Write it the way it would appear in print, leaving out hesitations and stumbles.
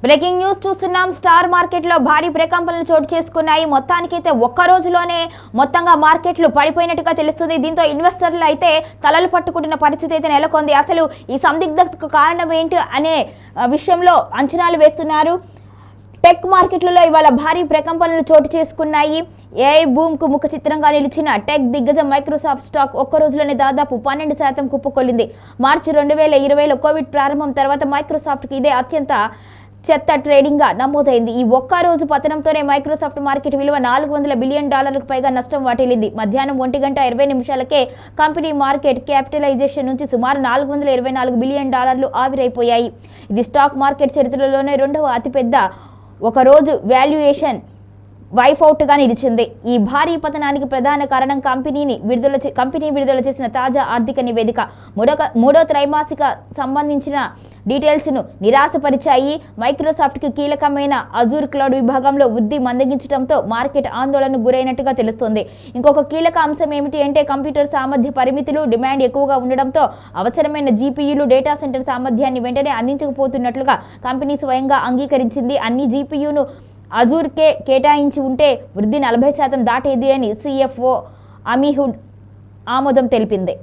Breaking news చూస్తున్నాం. Star మార్కెట్లో భారీ ప్రకంపనలు చోటు చేసుకున్నాయి. మొత్తానికైతే ఒక్క రోజులోనే మొత్తంగా మార్కెట్లు పడిపోయినట్టుగా తెలుస్తుంది. దీంతో ఇన్వెస్టర్లు అయితే తలలు పట్టుకుంటున్న పరిస్థితి అయితే నెలకొంది. అసలు ఈ సందిగ్ధతకు కారణం ఏంటి అనే విషయంలో అంచనాలు వేస్తున్నారు. టెక్ మార్కెట్లలో ఇవాళ భారీ ప్రకంపనలు చోటు చేసుకున్నాయి. ఏఐ బూమ్కు ముఖ చిత్రంగా నిలిచిన టెక్ దిగ్గజం మైక్రోసాఫ్ట్ స్టాక్ ఒక్క రోజులోనే దాదాపు 12% కుప్పకొల్లింది. మార్చి 2020లో కోవిడ్ ప్రారంభం తర్వాత మైక్రోసాఫ్ట్కి ఇదే అత్యంత చెత్త ట్రేడింగ్ గా నమోదైంది. ఈ ఒక్క రోజు పతనంతోనే మైక్రోసాఫ్ట్ మార్కెట్ విలువ $400 బిలియన్ పైగా నష్టం వాటిల్లింది. మధ్యాహ్నం 1:20 కంపెనీ మార్కెట్ క్యాపిటలైజేషన్ నుంచి సుమారు $424 బిలియన్ ఆవిరైపోయాయి. ఇది స్టాక్ మార్కెట్ చరిత్రలోనే రెండవ అతిపెద్ద ఒక రోజు వాల్యుయేషన్ వైఫౌట్గా నిలిచింది. ఈ భారీ పతనానికి ప్రధాన కారణం కంపెనీ విడుదల చేసిన తాజా ఆర్థిక నివేదిక. మూడో త్రైమాసిక సంబంధించిన డీటెయిల్స్ను నిరాశపరిచాయి. మైక్రోసాఫ్ట్కి కీలకమైన అజూర్ క్లౌడ్ విభాగంలో వృద్ధి మందగించడంతో మార్కెట్ ఆందోళనకు గురైనట్టుగా తెలుస్తోంది. ఇంకొక కీలక అంశం ఏమిటి అంటే కంప్యూటర్ సామర్థ్య పరిమితులు, డిమాండ్ ఎక్కువగా ఉండడంతో అవసరమైన జీపీయూలు, డేటా సెంటర్ సామర్థ్యాన్ని వెంటనే అందించకపోతున్నట్లుగా కంపెనీ స్వయంగా అంగీకరించింది. అన్ని జీపీయూను అజూర్కే కేటాయించి ఉంటే వృద్ధి 40% దాటేది అని సిఎఫ్ఓ అమీహుడ్ ఆమోదం తెలిపింది.